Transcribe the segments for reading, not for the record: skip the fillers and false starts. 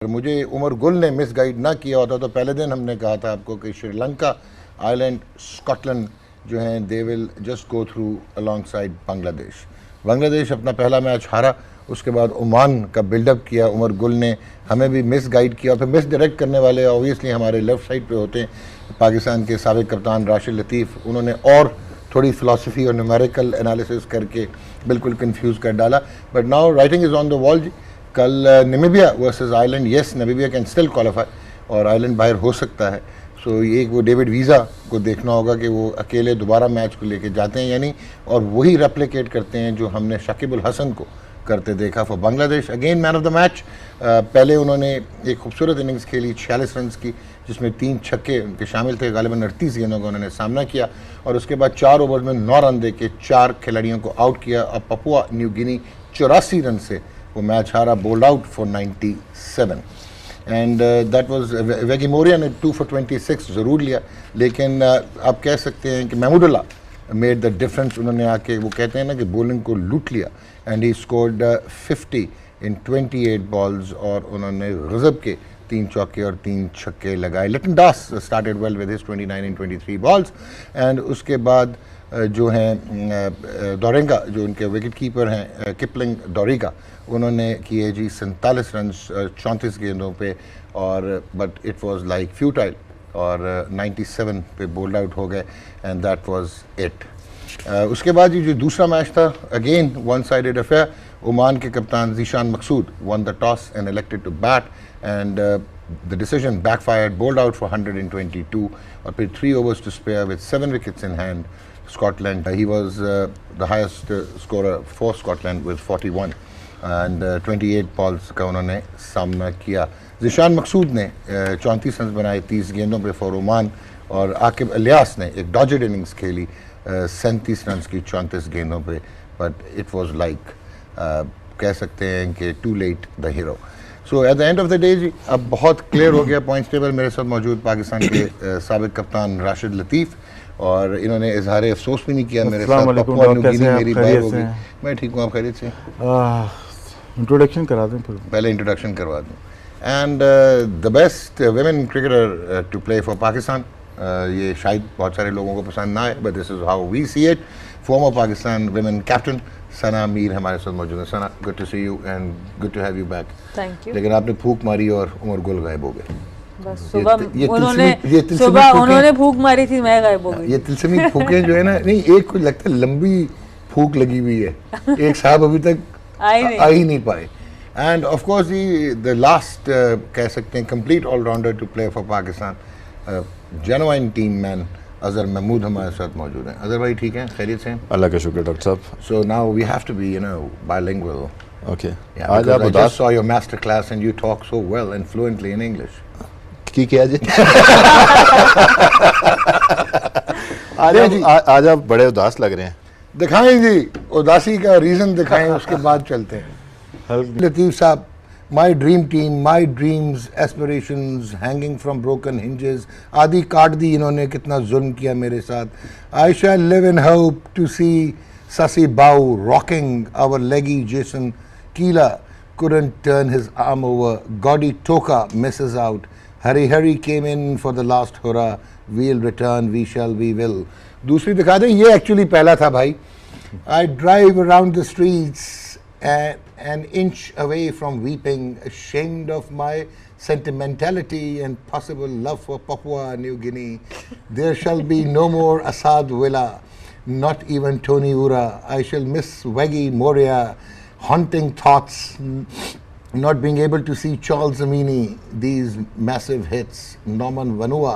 मुझे उमर गुल ने miss guide ना किया होता तो पहले दिन हमने कहा था आपको कि श्रीलंका, आयरलैंड, स्कॉटलैंड जो हैं they will just go through along side Bangladesh. Bangladesh अपना पहला मैच हारा, उसके बाद ओमान का बिल्डअप किया। उमर गुल ने हमें भी मिस गाइड किया, फिर मिस डायरेक्ट करने वाले ऑब्वियसली हमारे लेफ़्ट साइड पे होते हैं पाकिस्तान के साबिक कप्तान राशिद लतीफ़। उन्होंने और थोड़ी फ़िलासफ़ी और न्यूमेरिकल एनालिसिस करके बिल्कुल कंफ्यूज कर डाला। But now writing is on the wall जी। कल Namibia versus Ireland, yes Namibia can still qualify और आयरलैंड बाहर हो सकता है। सो ये वो डेविड वीज़ा को देखना होगा कि वो अकेले दोबारा मैच को लेके जाते हैं या नहीं, और वही रेप्लिकेट करते हैं जो हमने शाकिब अल हसन को करते देखा for Bangladesh. Again man of the match. पहले उन्होंने एक खूबसूरत इनिंग्स खेली 46 रन की, जिसमें 3 छक्के उनके शामिल थे। गालिबन 38 गेंदों का उन्होंने सामना किया और उसके बाद 4 ओवर में 9 रन दे के 4 खिलाड़ियों को आउट किया। अब पपुआ न्यू गिनी 84 रन से वो मैच हारा, bold out for 97 and that was वेगी मोरिया ने 2 for 26 ज़रूर लिया, लेकिन आप कह सकते हैं कि महमूदुल्लाह मेड द डिफरेंस। उन्होंने आके वो कहते हैं ना कि बॉलिंग को लूट लिया and he scored 50 in 28 balls और उन्होंने गजब के 3 चौके और 3 छक्के लगाए। Liton Das started well with his 29 in 23 balls and उसके बाद जो हैं डोरेगा जो उनके विकेट कीपर हैं किपलिंग डोरेगा, उन्होंने किए जी 47 रन 34 गेंदों पे और but it was like futile और 97 पे बोल्ड आउट हो गए एंड दैट वाज इट। उसके बाद ये जो दूसरा मैच था, again one sided affair. Oman के कप्तान Zeeshan Maqsood won the toss and elected to bat and the decision backfired, bowled out for 122 और फिर 3 overs to spare with 7 wickets in hand. Scotland, he was the highest scorer for Scotland with 41 and 28 balls का उन्होंने सामना किया। ज़ीशान मकसूद ने 34 run बनाए 30 गेंदों पे फॉर ओमान और आकिब इलियास ने एक डॉजेड इनिंग्स खेली 37 रन की 34 गेंदों पे, बट इट वाज लाइक कह सकते हैं कि too late the hero. So at the end of the day जी अब बहुत क्लियर हो गया पॉइंट्स टेबल। मेरे साथ मौजूद पाकिस्तान के साबिक कप्तान राशिद लतीफ़ और इन्होंने इजहार अफसोस भी नहीं किया मेरे साथ। पपुआ न्यू गिनी मेरी बात होगी। मैं ठीक हूँ, आप खैरियत से? इंट्रोडक्शन करा दें पहले इंट्रोडक्शन करवा दूँ। And the best women cricketer to play for Pakistan, ये शायद बहुत सारे लोगों को पसंद ना आए but this is how we see it. Former Pakistan women captain Sana Mir हमारे साथ मौजूद है। Sana, good to see you and good to have you back. Thank you. लेकिन आपने फूंक मारी और उमर गुल गायब हो गए। बस सुबह उन्होंने फूंक मारी थी, मैं गायब हो गई। ये तिलस्मी फूकें जो है ना, नहीं एक को लगता है लंबी फूक लगी हुई है, एक साहब अभी तक आ ही नहीं पाए। And of course the last कह सकते हैं complete allrounder to play for Pakistan, genuine team man Azhar Mahmood हमारे साथ मौजूद हैं। अजहर भाई ठीक हैं, खैरियत से? अल्लाह का शुक्र डॉक्टर साहब। So now we have to be bilingual. Okay, आज आप उदास saw your master class and you talk so well and fluently in English. की किया जी? आज आप बड़े उदास लग रहे हैं। दिखाएं जी, उदासी का रीजन दिखाएं, उसके बाद चलते हैं। Latif sahab, my dream team, my dreams, aspirations hanging from broken hinges, आदि काट दी इन्होंने, कितना जुल्म किया मेरे साथ। I shall live in hope to see Sasi Bau rocking our leggy Jason Keela couldn't turn his arm over. Gaudy Toka misses out. Hari came in for the last hurrah. We'll return, we shall, we will. दूसरी दिखा दें, ये actually पहला था भाई। I drive around the streets an inch away from weeping, ashamed of my sentimentality and possible love for Papua New Guinea. There shall be no more Assad Villa. Not even Tony Ura. I shall miss Weggy Moria, haunting thoughts, not being able to see Charles Amini, these massive hits, Norman Vanua,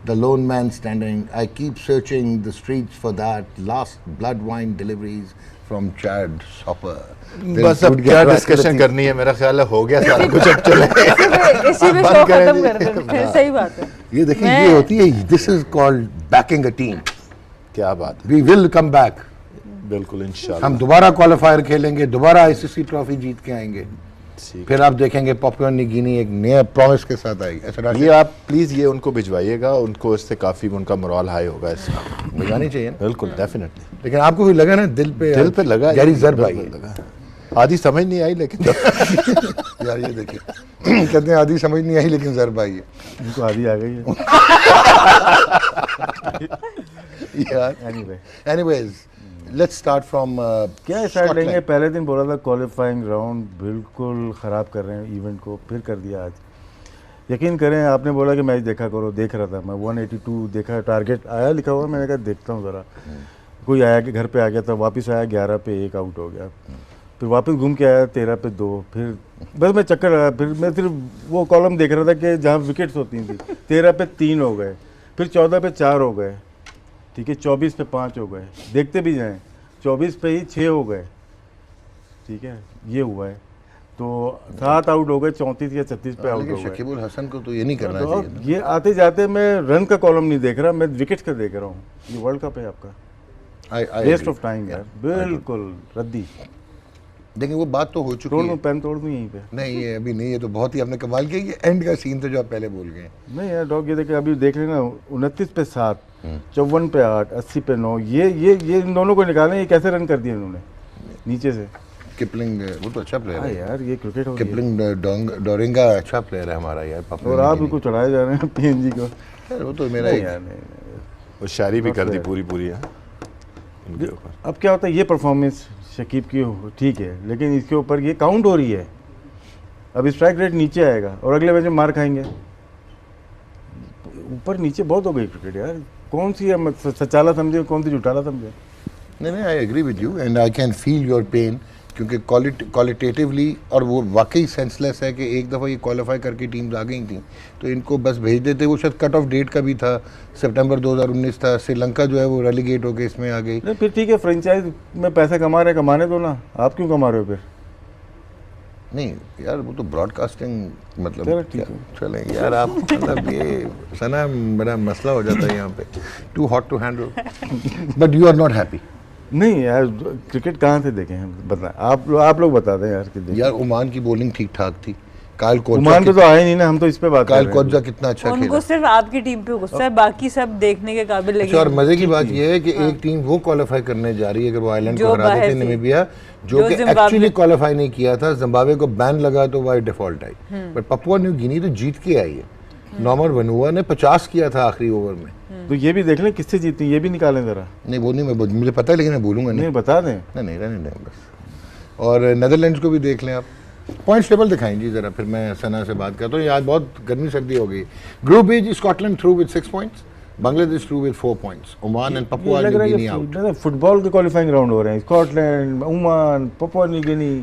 the lone man standing. I keep searching the streets for that last blood wine deliveries from Chad Sopper. बस अब क्या discussion करनी है, मेरा ख्याल है हो गया सारा कुछ, अब चले इसी में शो खत्म कर देते हैं। सही बात है। ये देखिए, ये होती है, this is called banking a team. क्या बात है। वी विल कम बैक, बिल्कुल इंशाल्लाह। हम दोबारा क्वालिफायर खेलेंगे, दोबारा आईसीसी ट्रॉफी जीत के आएंगे, फिर आप देखेंगे पपुआ न्यू गिनी एक नया प्रॉमिस के साथ आएगी। अच्छा, ये आप प्लीज ये उनको भिजवाइएगा, उनको इससे काफी उनका मोरल हाई होगा। इसका भिजवानी चाहिए, बिल्कुल डेफिनेटली। लेकिन आपको भी लगा ना दिल पे लगा गहरी ज़र्ब आई। आधी समझ नहीं आई लेकिन यार ये देखिए कहते हैं आधी समझ नहीं आई लेकिन ज़रब आई है इनको आधी आ गई है। यार। एनीवेज लेट्स स्टार्ट फ्रॉम क्या स्टार्ट लेंगे? पहले दिन बोला था क्वालिफाइंग राउंड बिल्कुल ख़राब कर रहे हैं इवेंट को, फिर कर दिया आज। यकीन करें, आपने बोला कि मैच देखा करो, देख रहा था मैं। 182 देखा, टारगेट आया लिखा हुआ, मैंने कहा देखता हूँ ज़रा। कोई आया कि घर पे आ गया था, वापस आया 11 पे 1 आउट हो गया, फिर वापस घूम के आया 13 पे 2, फिर बस मैं चक्कर आया। फिर मैं सिर्फ वो कॉलम देख रहा था कि जहाँ विकेट्स होती थी। 13 पे 3 हो गए, फिर 14 पे 4 हो गए, ठीक है, 24 पे 5 हो गए, देखते भी जाएँ 24 पे ही 6 हो गए, ठीक है, ये हुआ है। तो 7 आउट हो गए, 34 या 36 पे आउट हो गए। शकीबुल हसन को तो ये नहीं करना तो चाहिए। ये आते जाते मैं रन का कॉलम नहीं देख रहा, मैं विकेट का देख रहा हूँ। ये वर्ल्ड कप है आपका, वेस्ट ऑफ टाइम यार, बिल्कुल रद्दी। देखिए वो बात तो हो चुकी है। पेन तोड़ दूँ यहीं पे। नहीं ये अभी नहीं, ये तो बहुत ही आपने कमाल किया। ये एंड का सीन तो जो आप पहले बोल गए। नहीं यार डॉग, ये देखिए अभी देख लेना, 29 पे 7, 54 पे 8, 80 पे 9, ये इन दोनों को निकालें, ये कैसे रन कर दिए इन्होंने नीचे से। किपलिंग वो तो अच्छा प्लेयर है यार, ये क्रिकेट हो गई है। किपलिंग डोरिंगा अच्छा प्लेयर है हमारा यार। और आप उनको चढ़ाए जा रहे हैं पीएनजी को। वो तो मेरा यार वो शायरी भी कर दी पूरी है इनके ऊपर। अब क्या होता है, ये परफॉर्मेंस शकीब की ठीक है, लेकिन इसके ऊपर ये काउंट हो रही है। अब स्ट्राइक रेट नीचे आएगा और अगले मैच में मार खाएंगे। ऊपर नीचे बहुत हो गई क्रिकेट यार। कौन सी सच्चाला समझे, कौन सी झूठाला समझे। नहीं I agree with you and I can feel your pain, क्योंकि क्वालिटेटिवली और वो वाकई सेंसलेस है कि एक दफ़ा ये क्वालिफाई करके टीम्स आ गई थी तो इनको बस भेज देते। वो शायद कट ऑफ डेट का भी था, सितंबर 2019 था। श्रीलंका जो है वो रेलीगेट होकर इसमें आ गई। नहीं फिर ठीक है, फ्रेंचाइज में पैसा कमा रहे, कमाने दो ना, आप क्यों कमा रहे हो फिर? नहीं यार वो तो ब्रॉडकास्टिंग मतलब चलो चलें यार आप मतलब ये सना बड़ा मसला हो जाता है यहाँ पे, too hot to handle. But you are not happy? नहीं यार, क्रिकेट कहाँ से देखें हम, बताएं आप लोग बता दें यार। यार ओमान की बॉलिंग ठीक ठाक थी। कायल कोचा ओमान पे तो आए नहीं ना, हम तो इस पे बात कर रहे हैं। कायल कोचा कितना अच्छा खेला। उनको सिर्फ आपकी टीम पे गुस्सा है, बाकी सब देखने के काबिल लगे। और मजे की बात यह है कि एक टीम वो क्वालिफाई करने जा रही है कि वो आइलैंड को हरा देते, नामीबिया, जो कि एक्चुअली क्वालिफाई नहीं किया था। जिम्बाब्वे को बैन लगा तो वह default I, but Papua New गिनी तो जीत के आई है। नॉर्मन वनुआ ने 50 किया था आखिरी ओवर में। तो ये भी देख लें किससे जीती, ये भी निकालें जरा। नहीं वो नहीं, मैं मुझे पता है लेकिन मैं बोलूंगा नहीं, बता दें। नहीं रहने दें बस। और नेदरलैंड्स को भी देख लें आप। पॉइंट्स टेबल दिखाएं जी जरा, फिर मैं सना से बात करता हूँ। आज बहुत गर्मी सर्दी हो गई। Group A, Scotland through with 6 points, Bangladesh through with 4 points, Oman and Papua New Guinea out. Football के क्वालिफाइंग राउंड हो रहे हैं, स्कॉटलैंड, ओमान, पपुआ न्यू गिनी।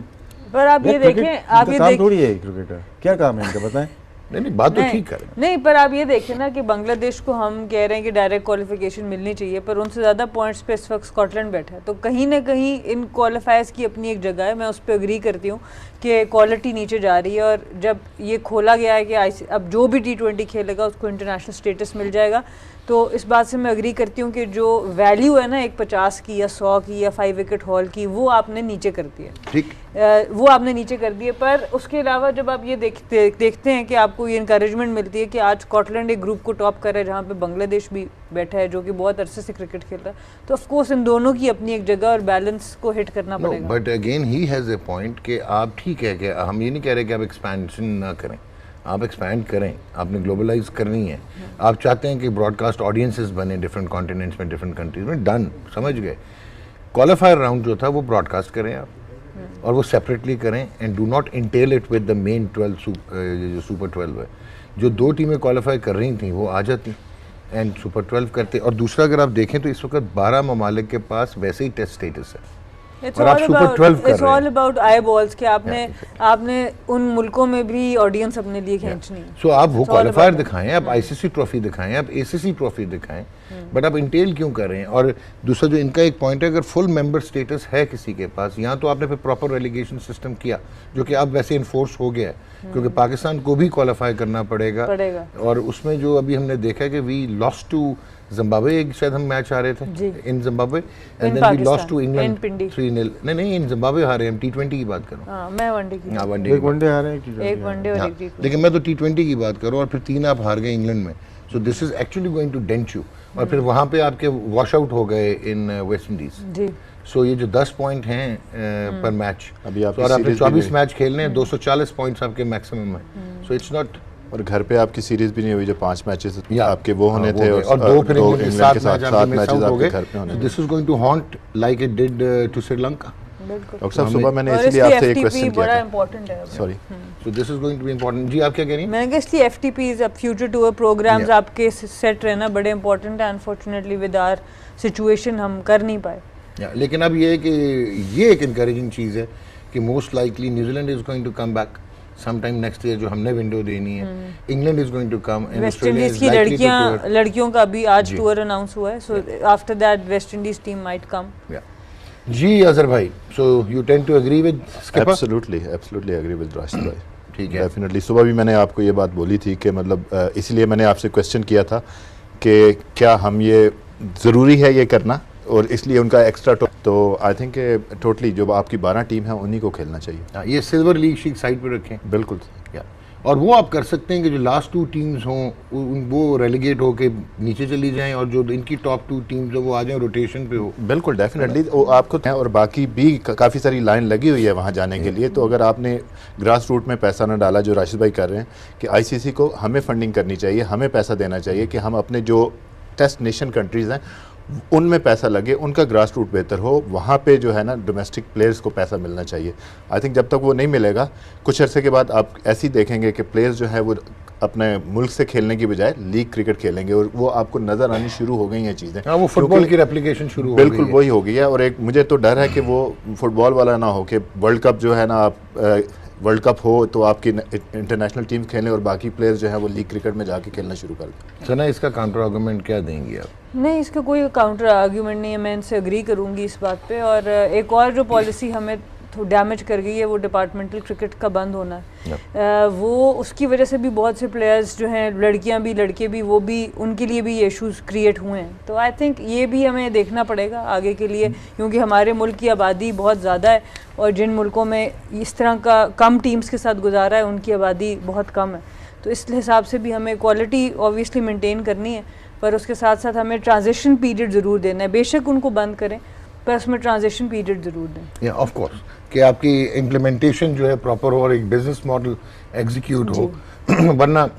पर आप ये देखें, आप ये देखें थोड़ी है क्रिकेटर, क्या काम है इनका बताएं। नहीं बात तो ठीक है। नहीं पर आप ये देखें ना कि बांग्लादेश को हम कह रहे हैं कि डायरेक्ट क्वालिफिकेशन मिलनी चाहिए, पर उनसे ज़्यादा पॉइंट्स पे इस वक्त स्कॉटलैंड बैठा है। तो कहीं ना कहीं इन क्वालिफायर्स की अपनी एक जगह है। मैं उस पर एग्री करती हूँ कि क्वालिटी नीचे जा रही है, और जब ये खोला गया है कि अब जो भी T20 खेलेगा उसको इंटरनेशनल स्टेटस मिल जाएगा, तो इस बात से मैं एग्री करती हूँ कि जो वैल्यू है ना एक 50 की या 100 की या 5 विकेट हॉल की, वो आपने नीचे कर दी है। ठीक, वो आपने नीचे कर दी है। पर उसके अलावा जब आप ये देखते हैं कि आपको ये इंकरेजमेंट मिलती है कि आज स्कॉटलैंड एक ग्रुप को टॉप कर रहा है जहाँ पे बांग्लादेश भी बैठा है जो कि बहुत अरसे से क्रिकेट खेल रहा है, तो ऑफ कोर्स इन दोनों की अपनी एक जगह और बैलेंस को हिट करना पड़ेगा। But again he has a point कि आप ठीक है कि हम ये नहीं कह रहे कि आप एक्सपेंशन ना करें, आप एक्सपैंड करें, आपने ग्लोबलाइज करनी है। आप चाहते हैं कि ब्रॉडकास्ट ऑडियंसेस बने डिफरेंट कॉन्टिनेंट्स में, डिफरेंट कंट्रीज में, डन, समझ गए। क्वालिफायर राउंड जो था वो ब्रॉडकास्ट करें आप, और वो सेपरेटली करें and do not Intel it with the main 12 जो सुपर 12 है। जो 2 टीमें क्वालिफाई कर रही थी वो आ जाती एंड सुपर 12 करते। और दूसरा अगर आप देखें तो इस वक्त 12 ममालिक के पास वैसे ही टेस्ट स्टेटस है। It's all about eyeballs कि आपने उन मुल्कों में भी ऑडियंस अपने लिए खींचनी है। सो आप वो क्वालिफायर दिखाएं, आप आईसीसी ट्रॉफी दिखाएं, आप एसीसी ट्रॉफी दिखाएं, बट आप इंटेल क्यों कर रहे हैं? और दूसरा जो इनका एक पॉइंट है, अगर फुल मेंबर स्टेटस है किसी के पास, यहाँ तो आपने फिर प्रॉपर रेलीगेशन सिस्टम किया जो कि अब वैसे इन्फोर्स हो गया है, क्योंकि पाकिस्तान को भी क्वालिफाई करना पड़ेगा। और उसमें जो अभी हमने देखा है कि वी लॉस्ट टू जिम्बाब्वे, एक शायद हम मैच हारे थे in Zimbabwe, and then we lost to England 3-0। नहीं इन जिम्बाब्वे हारे हम। T20 की बात करो। मैं वनडे की, एक वनडे हारे, एक वनडे और एक T20। लेकिन मैं तो T20 की बात करूं, और फिर 3 आप हार गए इंग्लैंड में। So this is actually going to dent you. और फिर वहां पे आपके वॉश आउट हो गए इन वेस्ट इंडीज। सो ये जो 10 पॉइंट हैं पर मैच, अभी आपकी और आपने सीरीज भी 24 नहीं- मैच खेलने हैं, 240 पॉइंट्स आपके मैक्सिमम है। सो इट्स नॉट और घर पे आपकी सीरीज भी नहीं हुई, जो 5 मैचेस या आपके वो होने थे, और दो फिर इंग्लैंड के साथ सात मैचेस हो आपके गए। घर पे होने थे। This is going to haunt like it did to Sri Lanka. बिल्कुल। डॉक्टर साहब सुबह मैंने और इसलिए इसलिए आपसे एक FTP क्वेश्चन बड़ा किया था, इंपॉर्टेंट है। Sorry. So this is going to be important. जी आप क्या कह रही हैं? मैंने कहा इसलिए FTPs अब फ्यूचर टूर प्रोग्राम्स Yeah. आपके सेट रहना बड़े इंपॉर्टेंट है। अनफॉर्चुनेटली विद आवर सिचुएशन हम कर नहीं पाए। लेकिन अब ये है कि ये एक इनकरेजिंग चीज़ है कि most likely New Zealand is going to come back sometime next year, जो हमने विंडो देनी है। England is going to come and West Australia Indies is की लाइकली टू लड़कियों का भी आज जी। टूर अनाउंस हुआ है, so after that West Indies team might come. जी अजहर भाई, so you tend to agree with skipper? Absolutely agree with Rashid भाई। ठीक है। डेफिनेटली सुबह भी मैंने आपको ये बात बोली थी कि मतलब इसलिए मैंने आपसे क्वेश्चन किया था कि क्या हम ये ज़रूरी है ये करना, और इसलिए उनका एक्स्ट्रा तो आई थिंक टोटली जो आपकी 12 टीम है उन्हीं को खेलना चाहिए। हाँ, ये सिल्वर लीग शीट साइड पे रखें। बिल्कुल। या और वो आप कर सकते हैं कि जो लास्ट 2 टीम्स हों वो रेलीगेट होके नीचे चली जाएं, और जो इनकी टॉप 2 टीम्स हो वो आ जाएं, रोटेशन पे हो। बिल्कुल डेफिनेटली वो आपको है, और बाकी भी काफ़ी सारी लाइन लगी हुई है वहाँ जाने के लिए। तो अगर आपने ग्रास रूट में पैसा ना डाला, जो राशिद भाई कर रहे हैं, कि ICC को हमें फंडिंग करनी चाहिए, हमें पैसा देना चाहिए कि हम अपने जो टेस्ट नेशन कंट्रीज़ हैं उनमें पैसा लगे, उनका ग्रास रूट बेहतर हो, वहाँ पे जो है ना डोमेस्टिक प्लेयर्स को पैसा मिलना चाहिए। आई थिंक जब तक वो नहीं मिलेगा, कुछ अरसे के बाद आप ऐसे ही देखेंगे कि प्लेयर्स जो है वो अपने मुल्क से खेलने की बजाय लीग क्रिकेट खेलेंगे, और वो आपको नज़र आनी शुरू हो गई हैं चीज़ें। हाँ, वो फुटबॉल की रेप्लिकेशन शुरू हो बिल्कुल गई है। वही हो गई है। और एक मुझे तो डर है कि वो फुटबॉल वाला ना हो कि वर्ल्ड कप जो है ना, आप वर्ल्ड कप हो तो आपकी इंटरनेशनल टीम खेलें और बाकी प्लेयर्स जो है वो लीग क्रिकेट में जाके खेलना शुरू कर दें। सना, इसका काउंटर आर्गुमेंट क्या देंगी आप? नहीं, इसका कोई काउंटर आर्ग्यूमेंट नहीं है, मैं इनसे अग्री करूंगी इस बात पे। और एक और जो पॉलिसी हमें डैमेज कर गई है वो डिपार्टमेंटल क्रिकेट का बंद होना है। वो उसकी वजह से भी बहुत से प्लेयर्स जो हैं, लड़कियां भी लड़के भी, वो भी उनके लिए भी ये इशूज़ क्रिएट हुए हैं। तो आई थिंक ये भी हमें देखना पड़ेगा आगे के लिए, क्योंकि हमारे मुल्क की आबादी बहुत ज़्यादा है, और जिन मुल्कों में इस तरह का कम टीम्स के साथ गुजारा है उनकी आबादी बहुत कम है। तो इस हिसाब से भी हमें क्वालिटी ऑब्वियसली मेंटेन करनी है, पर उसके साथ साथ हमें ट्रांजिशन पीरियड ज़रूर देना है। बेशक उनको बंद करें, पर उसमें ट्रांजिशन पीरियड ज़रूर दें। या ऑफ कोर्स कि आपकी इम्प्लीमेंटेशन जो है प्रॉपर हो और एक बिजनेस मॉडल एग्जीक्यूट हो, वरना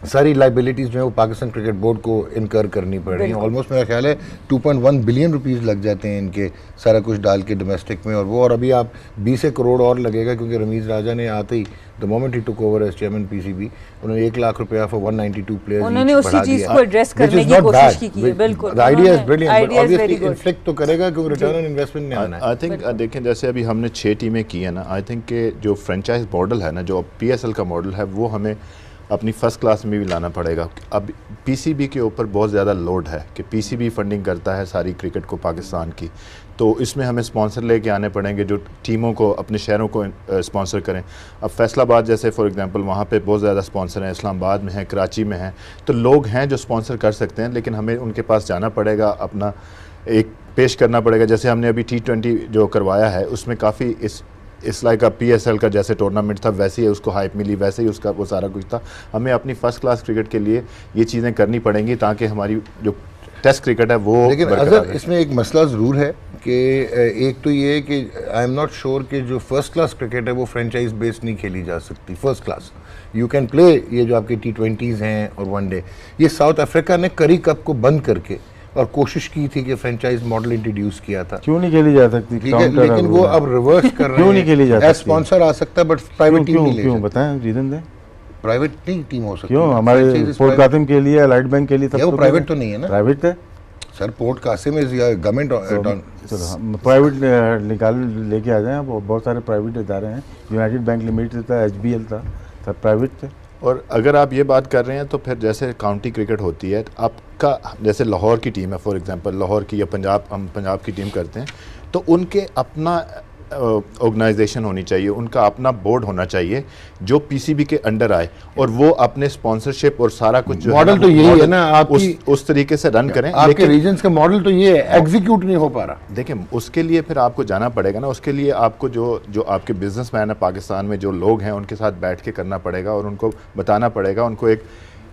सारी लाइबिलिटीज़ जो है वो पाकिस्तान क्रिकेट बोर्ड को इनकर करनी पड़ रही हैं। ऑलमोस्ट मेरा ख्याल है 2.1 बिलियन रुपीस लग जाते हैं इनके सारा कुछ डाल के डोमेस्टिक में, और वो और अभी आप 20 करोड़ और लगेगा, क्योंकि रमीज़ राजा ने आते ही द मोमेंट ही took over as chairman PCB उन्होंने 1 लाख रुपया फॉर 192 प्लेयर्स उन्होंने उसी चीज़ को एड्रेस करने की कोशिश की है। बिल्कुल, the idea is brilliant, but idea is very obviously good. Inflict तो करेगा क्योंकि रिटर्न ऑन इन्वेस्टमेंट में आना है। आई थिंक देखें, जैसे अभी हमने 6 टीमें की है ना, आई थिंक के जो फ्रेंचाइज मॉडल है ना, जो PSL का मॉडल है, वो हमें अपनी फर्स्ट क्लास में भी लाना पड़ेगा। अब PCB के ऊपर बहुत ज़्यादा लोड है कि PCB फंडिंग करता है सारी क्रिकेट को पाकिस्तान की, तो इसमें हमें स्पॉन्सर लेके आने पड़ेंगे जो टीमों को, अपने शहरों को स्पॉन्सर करें। अब फैसलाबाद जैसे फॉर एग्जांपल, वहाँ पे बहुत ज़्यादा स्पॉन्सर हैं, इस्लामाबाद में हैं, कराची में हैं, तो लोग हैं जो स्पॉन्सर कर सकते हैं, लेकिन हमें उनके पास जाना पड़ेगा, अपना एक पेश करना पड़ेगा। जैसे हमने अभी T20 जो करवाया है उसमें काफ़ी इस लाइक का PSL का जैसे टूर्नामेंट था वैसे ही उसको हाइप मिली, वैसे ही उसका वो सारा कुछ था। हमें अपनी फर्स्ट क्लास क्रिकेट के लिए ये चीज़ें करनी पड़ेंगी ताकि हमारी जो टेस्ट क्रिकेट है वो लेकिन बरकरार अगर रहे। इसमें एक मसला ज़रूर है कि एक तो ये है कि आई एम नॉट श्योर कि जो फर्स्ट क्लास क्रिकेट है वो फ्रेंचाइज बेस्ड नहीं खेली जा सकती। First class you can play ये जो आपके T20s हैं और वनडे, ये साउथ अफ्रीका ने करी कप को बंद करके और कोशिश की थी कि फ्रेंचाइज मॉडल इंट्रोड्यूस किया था। क्यों नहीं खेली जा सकती? ठीक है, लेकिन वो अब रिवर्स कर रहे हैं। क्यों नहीं खेली जा सकती? स्पॉन्सर आ सकता है बट प्राइवेट टीम नहीं ले क्यों सकती। बताएं, रीजन दें। प्राइवेट नहीं टीम हो सकती। क्यों? हमारे Franchises पोर्ट private- कासिम के लिए, अलाइड बैंक के लिए या वो प्राइवेट तो नहीं है ना प्राइवेट है sir. Port Qasim is government. चलो हम प्राइवेट निकाल लेके आ जाएं। अब बहुत सारे प्राइवेट इदारे हैं, यूनाइटेड बैंक लिमिटेड था, HBL था, सब प्राइवेट थे। और अगर आप ये बात कर रहे हैं तो फिर जैसे काउंटी क्रिकेट होती है, आपका जैसे लाहौर की टीम है फॉर एग्जांपल, लाहौर की, या पंजाब, हम पंजाब की टीम करते हैं, तो उनके अपना ऑर्गेनाइजेशन होनी चाहिए, उनका अपना बोर्ड होना चाहिए जो PCB के अंडर आए, और वो अपने स्पॉन्सरशिप और सारा कुछ जो मॉडल तो यही है ना आपकी, उस तरीके से रन करें। आपके लेकिन रीजन्स का मॉडल तो ये है, एग्जीक्यूट नहीं हो पा रहा। देखिए, उसके लिए फिर आपको जाना पड़ेगा ना, उसके लिए आपको जो आपके बिजनेसमैन है पाकिस्तान में, जो लोग हैं, उनके साथ बैठ के करना पड़ेगा और उनको बताना पड़ेगा। उनको एक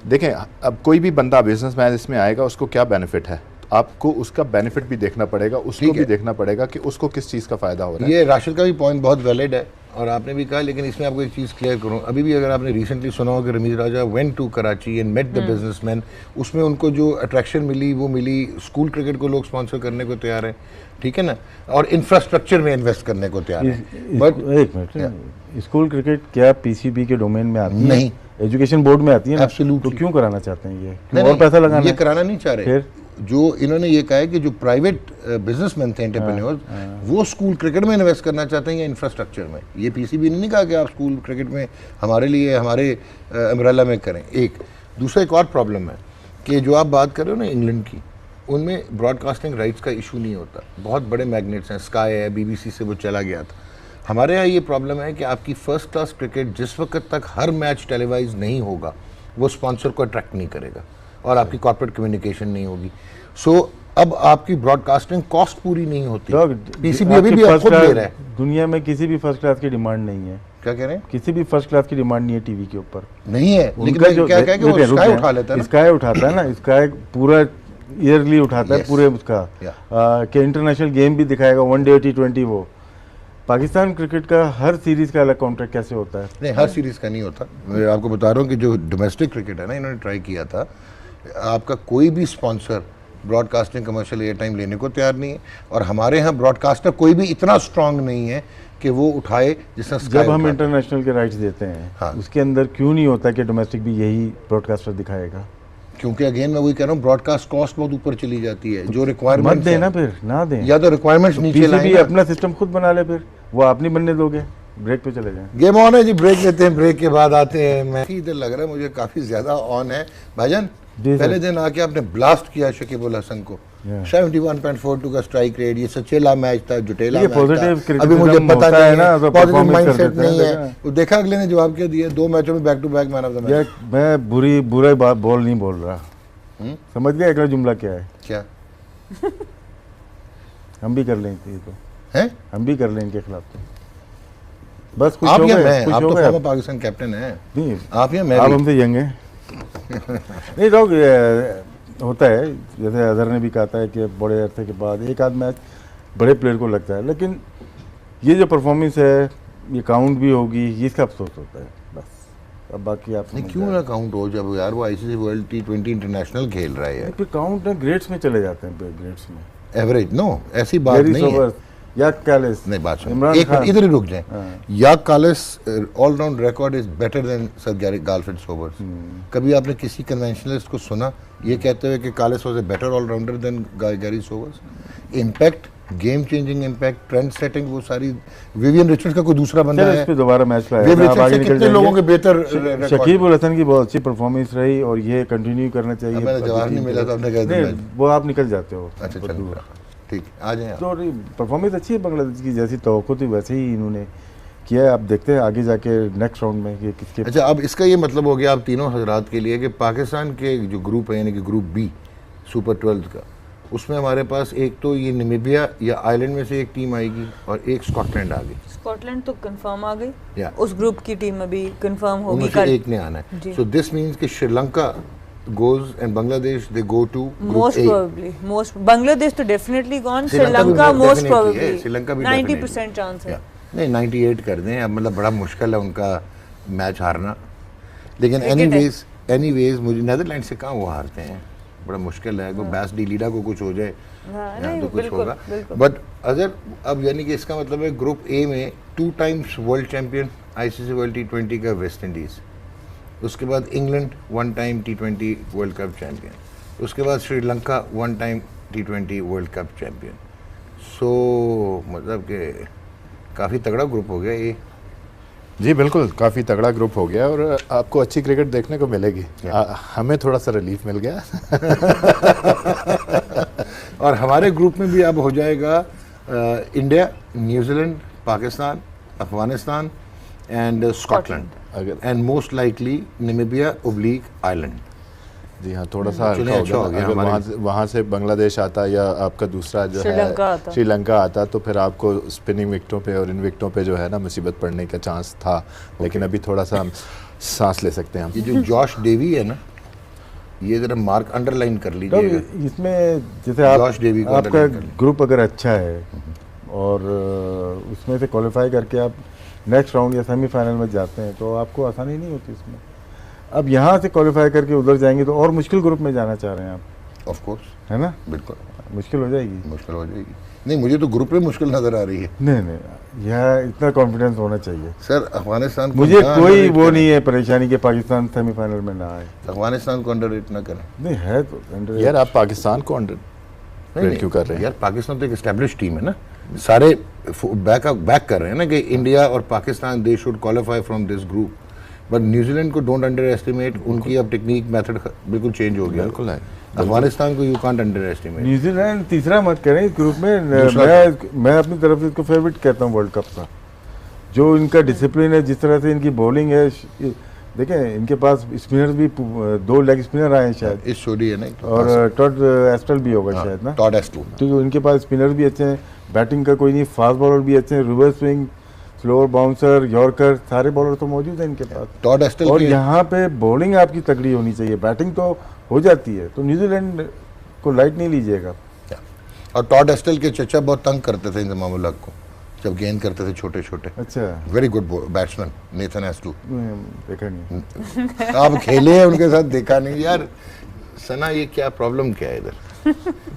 देखें, अब कोई भी बंदा बिजनेसमैन इसमें आएगा, उसको क्या बेनिफिट है, आपको उसका बेनिफिट भी देखना पड़ेगा, उसको भी देखना पड़ेगा कि उसको किस चीज़ का फ़ायदा हो रहा है। ये राशिद का भी पॉइंट बहुत वैलिड है और आपने भी कहा, लेकिन इसमें आपको एक चीज़ क्लियर करूं, अभी भी अगर आपने रिसेंटली सुना हो कि Ramiz Raja went to Karachi and met the businessman, उसमें उनको जो अट्रैक्शन मिली वो मिली, स्कूल क्रिकेट को लोग स्पॉन्सर करने को तैयार हैं, ठीक है ना, और इंफ्रास्ट्रक्चर में इन्वेस्ट करने को तैयार हैं। बट एक मिनट, स्कूल क्रिकेट क्या पीसीबी के डोमेन में आती है? नहीं, एजुकेशन बोर्ड में आती है ना। Absolutely. तो क्यों कराना चाहते हैं ये? नहीं, और पैसा लगाना ये है? कराना नहीं चाह रहे। फिर? जो इन्होंने ये कहा है कि जो प्राइवेट बिजनेसमैन थे, एंटरप्रेन्योर्स, वो स्कूल क्रिकेट में इन्वेस्ट करना चाहते हैं या इंफ्रास्ट्रक्चर में। ये पीसीबी ने नहीं कहा कि आप स्कूल क्रिकेट में हमारे लिए हमारे अम्ब्रेला में करें। एक दूसरा एक और प्रॉब्लम है कि जो आप बात कर रहे हो ना इंग्लैंड की, उनमें ब्रॉडकास्टिंग राइट्स का इशू नहीं होता। बहुत बड़े मैग्नेट्स हैं, स्काई है, बीबीसी से वो चला गया था। हमारे यहाँ ये प्रॉब्लम है कि आपकी फर्स्ट क्लास क्रिकेट जिस वक्त तक हर मैच टेलीवाइज नहीं होगा, वो स्पॉन्सर को अट्रैक्ट नहीं करेगा और आपकी कॉर्पोरेट कम्युनिकेशन नहीं होगी। सो अब आपकी ब्रॉडकास्टिंग कॉस्ट पूरी नहीं होती। पीसीबी अभी भी खुद ले रहा है। दुनिया में किसी भी फर्स्ट क्लास की डिमांड नहीं है। क्या कह रहे हैं? किसी भी फर्स्ट क्लास की डिमांड नहीं है टीवी के ऊपर, नहीं है, लेकिन उनका जो क्या कि वो स्काई उठा लेता है ना। स्काई उठाता है ना, स्काई पूरा ईयरली उठाता है, Yes. पूरे उसका कि इंटरनेशनल गेम भी दिखाएगा, वनडे T20। वो पाकिस्तान क्रिकेट का हर सीरीज का अलग कॉन्ट्रैक्ट कैसे होता है? नहीं, हर सीरीज का नहीं होता। मैं आपको बता रहा हूँ कि जो डोमेस्टिक क्रिकेट है ना, इन्होंने ट्राई किया था, आपका कोई भी sponsor broadcasting commercial air time लेने को तैयार नहीं है, और हमारे यहाँ ब्रॉडकास्टर कोई भी इतना स्ट्रांग नहीं है कि वो उठाए जिसका जब हम इंटरनेशनल के राइट्स देते हैं, हाँ। उसके अंदर क्यों नहीं होता कि डोमेस्टिक भी यही ब्रॉडकास्टर दिखाएगा? क्योंकि अगेन मैं वही कह रहा हूँ, ब्रॉडकास्ट कॉस्ट बहुत ऊपर चली जाती है। जो मत रिक्वायरमेंट देना, फिर ना दें, या तो रिक्वायरमेंट्स नीचे पीसीबी लाएं ना। अपना सिस्टम खुद बना ले, फिर वो आप नहीं बनने दोगे, ब्रेक पे चले जाएं। गेम ऑन है जी, ब्रेक लेते हैं, ब्रेक के बाद आते हैं। मैं इधर लग रहा है मुझे काफी ज्यादा ऑन है भाईजान। जी सर। पहले दिन आके आपने ब्लास्ट किया शकीब उल हसन को, 71.42 का स्ट्राइक रेट, ये सचेला मैच था, जुटेला ये मैच positive था। criticism अभी मुझे पता होता नहीं है ना, तो पॉजिटिव performance कर माइंडसेट देते हैं, नहीं देखा। है। वो देखा अगले ने जवाब क्या दिया, 2 मैचों में back to back man of the match. यार मैं बुरा बात बोल नहीं बोल रहा, समझ गया अगला जुमला क्या है? क्या हम भी कर लें तो, है? हम भी कर लें इनके खिलाफ तो। बस कुछ आप हो या गए, मैं? कुछ आप हो तो गए। फॉर्मर पाकिस्तान कैप्टन है। नहीं, आप या मैं आप भी? हमसे यंग हैं। नहीं लोग होता है, जैसे अजहर ने भी कहा था कि बड़े अरसे के बाद एक आध मैच बड़े प्लेयर को लगता है, लेकिन ये जो परफॉर्मेंस है ये काउंट भी होगी, ये इसका अफसोस होता है बस। अब बाकी आप नहीं, समझ क्यों जाएं। ना काउंट हो, जब यार वो आईसीसी वर्ल्ड T20 इंटरनेशनल खेल रहा है। फिर काउंट ना ग्रेड्स में चले जाते हैं, ग्रेड्स में एवरेज नो, ऐसी बात Gary नहीं है। Sobers, या कैलिस, नहीं, बात सुनो, इमरान एक मिनट खान। इधर ही रुक जाएं। हाँ। या Kallis allround record is better than sir Garfield Sobers. कभी आपने किसी कन्वेंशनलिस्ट को सुना ये कहते हुए कि Kallis was a better allrounder than Garry Sobers? Impact, game changing impact, trend setting, वो सारी विवियन रिचर्ड्स का कोई दूसरा बंदा चलो इस है? पे दोबारा मैच लाया, विवियन आप आगे रिचर्ड्स से निकल कितने लोगों के जाएंगे। बेहतर record? शकीब उल हसन की बहुत अच्छी परफॉर्मेंस रही और ये कंटिन्यू करना चाहिए। अब मैंने जवाब नहीं मिला तो आपने कह दिया। नहीं, वो आप निकल जाते हो। अच्छा चलो ठीक, आ जाएं आप। तो परफॉर्मेंस अच्छी है बांग्लादेश की, जैसी तवक्को थी वैसे ही इन्होंने किया है। आप देखते हैं आगे जाके नेक्स्ट राउंड में ये किसके। अच्छा, अब इसका ये मतलब हो गया आप तीनों हजरात के लिए कि पाकिस्तान के जो ग्रुप है, यानी कि ग्रुप बी सुपर 12 का, उसमें हमारे पास एक तो ये नामीबिया या आइलैंड में से एक टीम आएगी और एक स्कॉटलैंड आ गई। स्कॉटलैंड तो कंफर्म आ गई, या उस ग्रुप की टीम अभी कंफर्म होगी उनमें से कल। एक ने आना है। जी। सो दिस मींस कि Sri Lanka goes and Bangladesh they go to group most A. Probably Bangladesh तो डेफिनेटली गॉन, श्रीलंका भी श्रीलंका मोस्ट definitely है, प्रोबेबली श्रीलंका भी 90% चांस है। या, नहीं 98 कर दें अब, मतलब बड़ा मुश्किल है उनका मैच हारना। लेकिन Cricket है। एनीवेज मुझे नीदरलैंड से कहाँ वो हारते हैं, बड़ा मुश्किल है। कोई बैस डी लीडा को कुछ हो जाए हाँ, या नहीं, तो कुछ बिल्कुल, होगा। बिल्कुल। बट अगर अब यानी कि इसका मतलब है ग्रुप ए में 2 times world champion ICC world T20 का वेस्ट इंडीज, उसके बाद England 1 time T20 world cup champion, उसके बाद Sri Lanka 1 time T20 world cup champion. So मतलब कि काफ़ी तगड़ा ग्रुप हो गया ये। जी बिल्कुल, काफ़ी तगड़ा ग्रुप हो गया और आपको अच्छी क्रिकेट देखने को मिलेगी। हमें थोड़ा सा रिलीफ मिल गया। और हमारे ग्रुप में भी अब हो जाएगा India, New Zealand, Pakistan, Afghanistan and Scotland, अगर and most likely Namibia oblique island. जी हाँ, थोड़ा सा चलिए, हल्का अच्छा हो हो गया। गया अगर हमारे- वहाँ से बांग्लादेश आता या आपका दूसरा जो श्रीलंका है आता। श्रीलंका आता, तो फिर आपको स्पिनिंग विकेटों पे और इन विकेटों पे जो है ना मुसीबत पड़ने का चांस था। लेकिन अभी थोड़ा सा हम सांस ले सकते हैं हम। ये जो जॉश डेवी है ना, ये जरा मार्क अंडरलाइन कर तो लीजिएगा। इसमें जैसे जॉश डेवी को आपका underline कर लीजिए। ग्रुप अगर अच्छा है और उसमें से क्वालिफाई करके आप नेक्स्ट राउंड या सेमीफाइनल में जाते हैं तो आपको आसानी नहीं होती इसमें। अब यहाँ से क्वालिफाई करके उधर जाएंगे तो और मुश्किल ग्रुप में जाना चाह रहे हैं आप, ऑफ कोर्स, है ना? बिल्कुल मुश्किल हो जाएगी। मुश्किल हो जाएगी। नहीं, मुझे तो ग्रुप में मुश्किल नजर आ रही है नहीं यहाँ इतना कॉन्फिडेंस होना चाहिए। सर। अफगानिस्तान को मुझे ना कोई underrate वो करें। नहीं है परेशानी कि पाकिस्तान सेमीफाइनल में ना आए। अफगानिस्तान को अंडररेट ना करें। नहीं है तो under- यार आप पाकिस्तान को अंडर नहीं, क्यों कर रहे हैं? यार पाकिस्तान तो एक एस्टेब्लिश टीम है ना, सारे बैक कर रहे हैं ना कि इंडिया और Pakistan they should qualify from this group, but New Zealand को डोंट अंडर एस्टिमेट। उनकी अब टेक्निक मेथड बिल्कुल चेंज हो गया। बिल्कुल है। अफगानिस्तान को you can't under estimate. New Zealand तीसरा मत करें इस ग्रुप में। दूसरा मैं अपनी तरफ से इसको फेवरेट कहता हूँ वर्ल्ड कप का। जो इनका डिसिप्लिन है, जिस तरह से इनकी बॉलिंग है, देखें इनके पास स्पिनर्स भी 2 लेग स्पिनर आए हैं शायद, इस छोड़ी है ना और टॉड एस्टल भी होगा शायद ना। टॉड एस्टल। तो इनके पास स्पिनर भी अच्छे हैं, बैटिंग का कोई नहीं, फास्ट बॉलर भी अच्छे हैं, reverse swing, slower bouncer, yorker, सारे बॉलर तो मौजूद हैं इनके पास। टॉड एस्टल और के यहाँ पे बॉलिंग आपकी तगड़ी होनी चाहिए, बैटिंग तो हो जाती है, तो न्यूजीलैंड को लाइट नहीं लीजिएगा। और टॉड एस्टल के चचा बहुत तंग करते थे इंजमाम उल हक को जब गेंद करते थे छोटे छोटे। अच्छा, वेरी गुड बैट्समैन नेथन एस्टल। देखा नहीं। आप खेले हैं उनके साथ, देखा नहीं यार। सना ये क्या प्रॉब्लम क्या है इधर?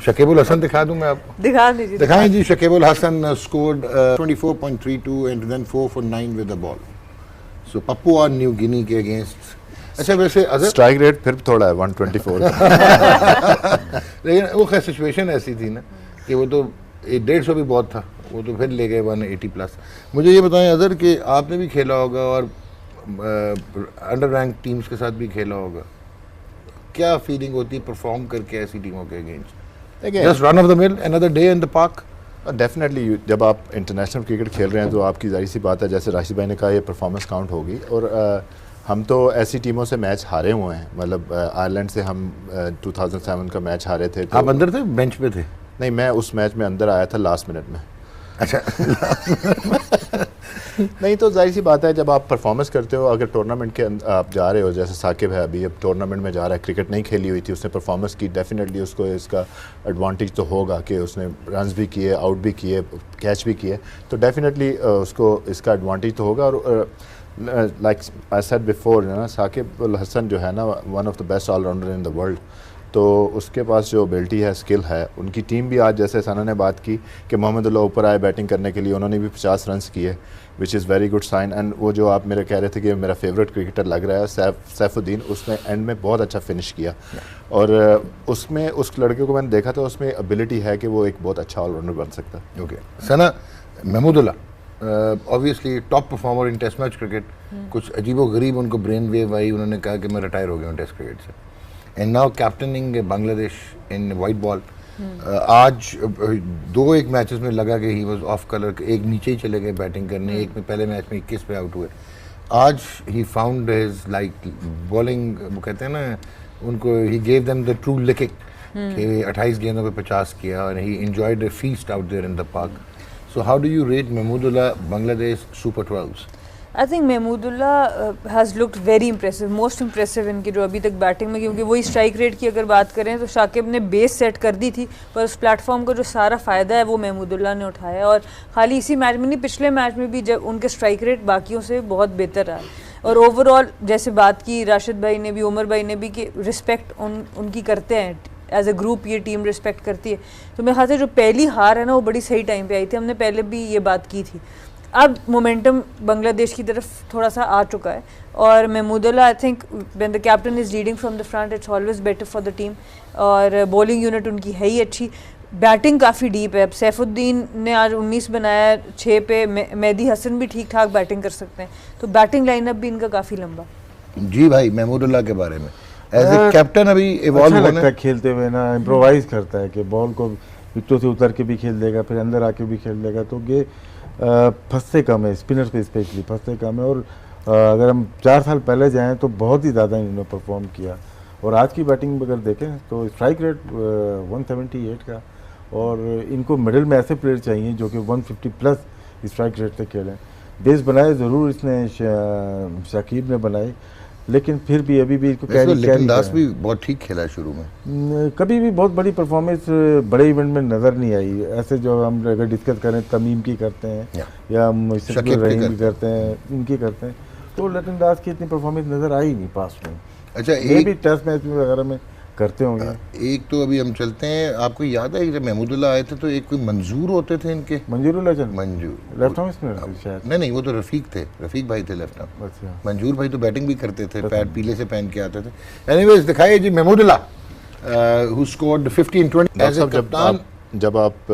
शकीबुल हसन दिखा दूं मैं आपको? दिखा दीजिए। दिखाएं जी। Shakibul Hasan scored 24.32 and then 4 for 9 with the ball. So Papua New Guinea के अगेंस्ट। अच्छा वैसे अजहर, स्ट्राइक रेट फिर थोड़ा है 124 लेकिन वो खैर सिचुएशन ऐसी थी ना कि वो तो 150 भी बहुत था, वो तो फिर ले गए 180 प्लस। मुझे ये बताएं अजहर कि आपने भी खेला होगा और अंडर रैंक टीम्स के साथ भी खेला होगा, क्या फीलिंग होती है परफॉर्म करके ऐसी टीमों के अगेंस्ट? देखिए just run of the mill another day in the park. Definitely जब आप इंटरनेशनल क्रिकेट खेल रहे हैं तो आपकी जाहिर सी बात है, जैसे राशिद भाई ने कहा, ये परफॉर्मेंस काउंट होगी। और हम तो ऐसी टीमों से मैच हारे हुए हैं, मतलब आयरलैंड से हम 2007 का मैच हारे थे। तो आप अंदर थे, बेंच पे थे? नहीं, मैं उस मैच में अंदर आया था लास्ट मिनट में। अच्छा। नहीं तो जाहिर सी बात है, जब आप परफॉर्मेंस करते हो, अगर टूर्नामेंट के आप जा रहे हो, जैसे साकिब है अभी अब टूर्नामेंट में जा रहा है, क्रिकेट नहीं खेली हुई थी, उसने परफॉर्मेंस की, डेफिनेटली उसको इसका एडवांटेज तो होगा कि उसने रन्स भी किए, आउट भी किए, कैच भी किए, तो डेफिनेटली उसको इसका एडवांटेज तो होगा। और लाइक आई सेड बिफोर ना, साकिब अल हसन जो है ना, one of the best allrounder in the world, तो उसके पास जो एबिलिटी है, स्किल है। उनकी टीम भी आज, जैसे सना ने बात की कि मोहम्मदुल्लाह ऊपर आए बैटिंग करने के लिए, उन्होंने भी 50 रन्स किए, which is very good sign. And वो जो आप मेरे कह रहे थे कि मेरा फेवरेट क्रिकेटर लग रहा है सैफुद्दीन, उसने एंड में बहुत अच्छा फिनिश किया। और उसमें उस लड़के को मैंने देखा था, उसमें एबिलिटी है कि वो एक बहुत अच्छा ऑलराउंडर बन सकता है। ओके सना, महमूदुल्लाह ऑब्वियसली टॉप परफॉर्मर इन टेस्ट मैच क्रिकेट। कुछ अजीबो गरीब उनको ब्रेन वेव आई, उन्होंने कहा कि मैं रिटायर हो गया हूँ टेस्ट क्रिकेट से, and now captaining Bangladesh in white ball. आज 2 मैचेस में लगा कि ही वाज ऑफ कलर, एक नीचे ही चले गए बैटिंग करने, एक में पहले मैच में 21 पे आउट हुए। आज ही फाउंड हिज लाइक बॉलिंग, वो कहते हैं ना उनको, he gave them the true licking कि 28 गेंदों पे 50 किया, और he enjoyed a feast out there in the park. So how do you rate Mahmudullah Bangladesh super 12s? I think Mahmudullah has looked very impressive, most impressive इनकी जो अभी तक बैटिंग में, क्योंकि वही स्ट्राइक रेट की अगर बात करें तो शाकिब ने बेस सेट कर दी थी, पर उस प्लेटफॉर्म का जो सारा फ़ायदा है वो महमूदुल्लाह ने उठाया। और खाली इसी मैच में नहीं, पिछले मैच में भी जब उनके स्ट्राइक रेट बाकियों से बहुत बेहतर रहा। और ओवरऑल जैसे बात की राशिद भाई ने भी, उमर भाई ने भी, कि रिस्पेक्ट उनकी करते हैं एज अ ग्रुप, ये टीम रिस्पेक्ट करती है। तो मेरे ख्याल से जो पहली हार है ना, वो बड़ी सही टाइम पे आई थी, हमने पहले भी ये बात की थी। अब मोमेंटम बांग्लादेश की तरफ थोड़ा सा आ चुका है, और Mahmudullah I think when the captain is leading from the front it's always better for the team. और बॉलिंग यूनिट उनकी है ही अच्छी, बैटिंग काफ़ी डीप है। अब सैफुद्दीन ने आज 19 बनाया 6 पे, मेहदी हसन भी ठीक ठाक बैटिंग कर सकते हैं, तो बैटिंग लाइनअप भी इनका काफ़ी लंबा। जी भाई, महमूदुल्लाह के बारे में एज ए कैप्टन अभी इवॉल्व अच्छा होना लगता है खेलते हुए ना, इम्प्रोवाइज करता है कि बॉल को विकेटों से उतर के भी खेल देगा, फिर अंदर आके भी खेल देगा, तो ये फंसते कम है, स्पिनर्स पे स्पेशली फंसते कम है। और अगर हम 4 साल पहले जाएं तो बहुत ही ज़्यादा इन्होंने परफॉर्म किया। और आज की बैटिंग अगर देखें तो स्ट्राइक रेट 178 का, और इनको मिडिल में ऐसे प्लेयर चाहिए जो कि 150 प्लस स्ट्राइक रेट से खेलें। बेस बनाए ज़रूर इसने शाकिब ने बनाए, लेकिन फिर भी अभी भी इसको वैसे तो लिटन दास करें। भी बहुत ठीक खेला शुरू में। कभी भी बहुत बड़ी परफॉर्मेंस बड़े इवेंट में नज़र नहीं आई। ऐसे जो हम अगर डिस्कस करें तमीम की करते हैं या मुशफ़िक़ुर शकीब की रहीम की करते हैं, इनकी करते हैं, तो लिटन दास की इतनी परफॉर्मेंस नज़र आई नहीं पास्ट में। अच्छा, ये एक भी टेस्ट मैच में वगैरह में करते होंगे। एक तो अभी हम चलते हैं, आपको याद है जब महमूदुल्लाह आए थे तो एक कोई मंजूर होते थे इनके, मंजूरुल्लाह चंद मंजूर लेफ्ट आर्म स्पिनर शायद। नहीं वो तो रफीक थे, रफीक भाई थे लेफ्ट आर्म। अच्छा, मंजूर भाई तो बैटिंग भी करते थे, पैड पीले से पहन के आते थे। एनीवेज दिखाइए जी Mahmudullah who scored 50 in 20 as a कप्तान। जब आप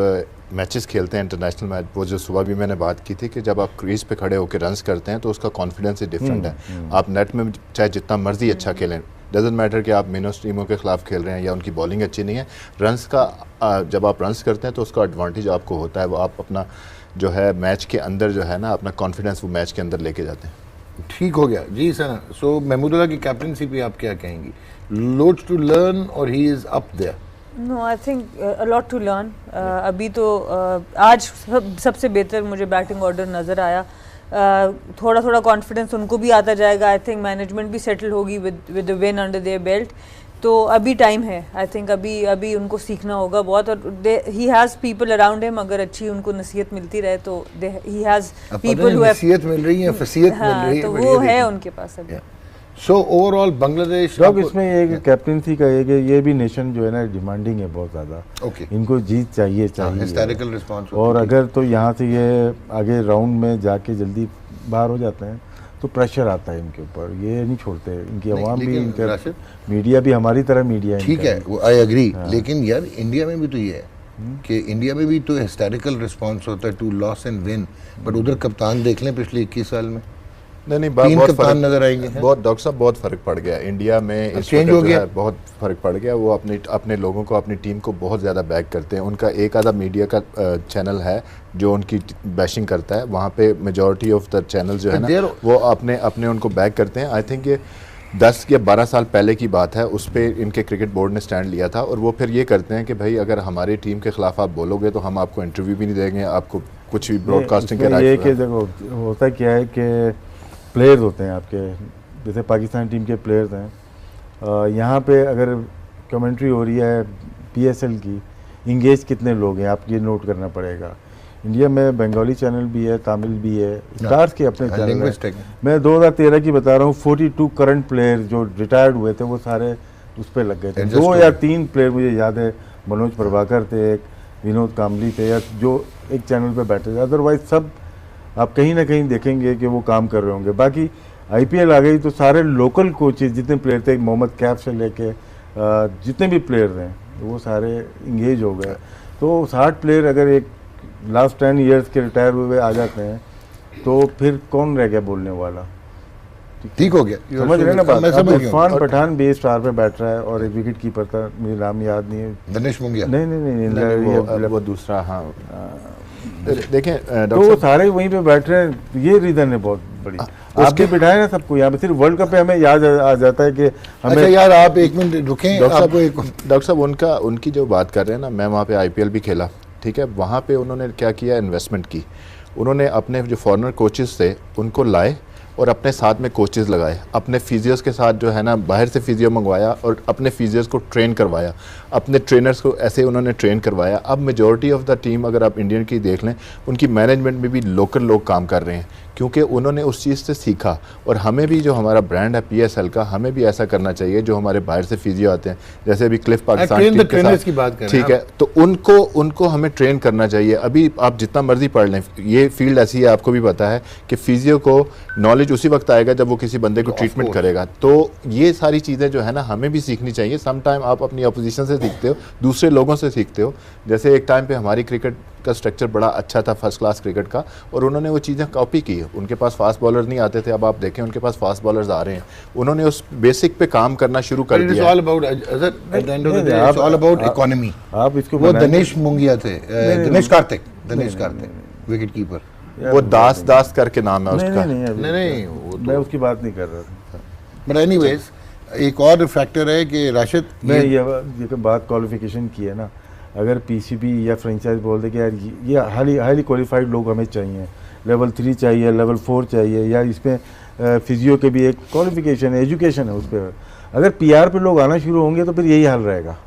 मैचेस खेलते हैं इंटरनेशनल मैच, वो जो सुबह भी मैंने बात की थी कि जब आप क्रीज पे खड़े होकर रन्स करते हैं तो उसका कॉन्फिडेंस ही डिफरेंट है। आप नेट में चाहे जितना मर्जी अच्छा खेलें, डजेंट मैटर कि आप मिनोस टीमों के खिलाफ खेल रहे हैं या उनकी बॉलिंग अच्छी नहीं है, रन्स का जब आप रन्स करते हैं तो उसका एडवांटेज आपको होता है। वो आप अपना जो है मैच के अंदर जो है ना अपना कॉन्फिडेंस वो मैच के अंदर लेके जाते हैं। ठीक हो गया जी सना। सो महमूदुल्लाह की कैप्टनसी पे आप क्या कहेंगी? लोड्स टू लर्न और he is up there? No, I think a lot to learn. अभी तो आज सबसे बेहतर मुझे बैटिंग ऑर्डर नज़र आया। थोड़ा थोड़ा कॉन्फिडेंस उनको भी आता जाएगा। आई थिंक मैनेजमेंट भी सेटल होगी with the win under their belt. तो अभी टाइम है। आई थिंक अभी उनको सीखना होगा बहुत। और he has people around him, अगर अच्छी उनको नसीहत मिलती रहे तो ही हैज़ पीपल हु नसीहत मिल रही है, फसीहत मिल रही है, तो वो है उनके पास अभी। सो ओवरऑल बांग्लादेश इसमें एक कैप्टनसी का एक ये भी नेशन जो है ना डिमांडिंग है बहुत ज़्यादा। ओके, इनको जीत चाहिए हिस्टोरिकल रिस्पांस। और अगर तो यहाँ से ये आगे राउंड में जाके जल्दी बाहर हो जाते हैं तो प्रेशर आता है इनके ऊपर, ये नहीं छोड़ते। इनकी आवाम भी, इनके मीडिया भी हमारी तरह मीडिया है। ठीक है, आई एग्री। लेकिन यार इंडिया में भी तो ये है कि इंडिया में भी तो हिस्टोरिकल रिस्पांस होता है to loss and win, but उधर कप्तान देख लें पिछले 21 साल में नहीं तीन कप्तान नजर आएंगे। बहुत डॉक्टर साहब बहुत फर्क पड़ गया इंडिया में, इस चेंज हो गया, बहुत फर्क पड़ गया। वो अपने लोगों को, अपनी टीम को बहुत ज़्यादा बैक करते हैं। उनका एक आधा मीडिया का चैनल है जो उनकी बैशिंग करता है, वहाँ पे मेजॉरिटी ऑफ द चैनल जो है ना वो अपने उनको बैक करते हैं। आई थिंक ये 10 या 12 साल पहले की बात है, उस पर इनके क्रिकेट बोर्ड ने स्टैंड लिया था। और वो फिर ये करते हैं कि भाई अगर हमारी टीम के खिलाफ आप बोलोगे तो हम आपको इंटरव्यू भी नहीं देंगे, आपको कुछ भी ब्रॉडकास्टिंग के राइट। देखो होता क्या है कि प्लेयर्स होते हैं आपके, जैसे पाकिस्तान टीम के प्लेयर्स हैं, यहाँ पे अगर कमेंट्री हो रही है PSL की, इंगेज कितने लोग हैं आप ये नोट करना पड़ेगा। इंडिया में बंगाली चैनल भी है, तमिल भी है, स्टार्स के अपने चैनल हैं। मैं 2013 की बता रहा हूँ, 42 करंट प्लेयर जो रिटायर्ड हुए थे वो सारे उस पर लग गए थे। 2 या 3 प्लेयर मुझे याद है, मनोज प्रभाकर थे, एक विनोद कामली थे, या जो एक चैनल पे बैठे थे। अदरवाइज सब आप कहीं ना कहीं देखेंगे कि वो काम कर रहे होंगे। बाकी IPL आ गई तो सारे लोकल कोचेज जितने प्लेयर थे, मोहम्मद कैफ से लेके जितने भी प्लेयर हैं वो सारे इंगेज हो गए। तो 60 प्लेयर अगर एक लास्ट 10 ईयर्स के रिटायर हुए आ जाते हैं तो फिर कौन रह गया बोलने वाला? ठीक हो गया, समझ रहे ना बात। इरफान पठान बेस स्टार पे बैठ रहा है और एक विकेट कीपर था, मुझे नाम याद नहीं है, दिनेश मुंगिया। नहीं, वो दूसरा। हाँ देखें तो वो सारे वहीं पे बैठ रहे हैं, ये रीजन है बहुत बड़ी। आपके बिठाए ना सबको यहाँ पे, सिर्फ वर्ल्ड कप पे हमें याद आ जाता है कि हमें। अच्छा यार आप एक मिनट रुकें, डॉक्टर साहब उनकी जो बात कर रहे हैं ना, मैं वहाँ पे IPL भी खेला, ठीक है। वहाँ पे उन्होंने क्या किया, इन्वेस्टमेंट की। उन्होंने अपने जो फॉरेनर कोचेस थे उनको लाए और अपने साथ में कोचेस लगाए, अपने फिजियोस के साथ जो है ना बाहर से फिजियो मंगवाया और अपने फिजियोस को ट्रेन करवाया, अपने ट्रेनर्स को ऐसे उन्होंने ट्रेन करवाया। अब मेजॉरिटी ऑफ द टीम अगर आप इंडियन की देख लें, उनकी मैनेजमेंट में भी लोकल लोग काम कर रहे हैं, क्योंकि उन्होंने उस चीज़ से सीखा। और हमें भी जो हमारा ब्रांड है PSL का, हमें भी ऐसा करना चाहिए। जो हमारे बाहर से फिजियो आते हैं, जैसे अभी क्लिफ पाकिस्तान टीम के साथ, ठीक है, तो उनको हमें ट्रेन करना चाहिए। अभी आप जितना मर्जी पढ़ लें, ये फील्ड ऐसी है, आपको भी पता है कि फिजियो को नॉलेज उसी वक्त आएगा जब वो किसी बंदे को ट्रीटमेंट करेगा। तो ये सारी चीज़ें जो है ना हमें भी सीखनी चाहिए। सम टाइम आप अपनी अपोजिशन से सीखते हो, दूसरे लोगों से सीखते हो। जैसे एक टाइम पे हमारी क्रिकेट का स्ट्रक्चर बड़ा अच्छा था, फर्स्ट क्लास क्रिकेट का, और उन्होंने वो चीज़ें कॉपी की। उनके पास फास्ट बॉलर नहीं आते थे, अब आप देखें उनके पास फास्ट बॉलर्स आ रहे हैं। उन्होंने उस बेसिक पे काम करना शुरू कर दिया। इकोनॉमी। आप इसको वो दिनेश मुंगिया थे, दिनेश कार्तिक विकेट कीपर, वो दास करके नाम है उसका। नहीं मैं उसकी बात नहीं कर रहा था। बट एनीवेज एक और फैक्टर है कि राशिद, मैं ये बात क्वालिफिकेशन की है ना, अगर PCB या फ्रेंचाइज बोल दे कि यार ये हाईली क्वालिफाइड लोग हमें चाहिए, लेवल 3 चाहिए, लेवल 4 चाहिए, या इसमें फिजियो के भी एक क्वालिफिकेशन है, एजुकेशन है उस पर। अगर पीआर पे लोग आना शुरू होंगे तो फिर यही हाल रहेगा।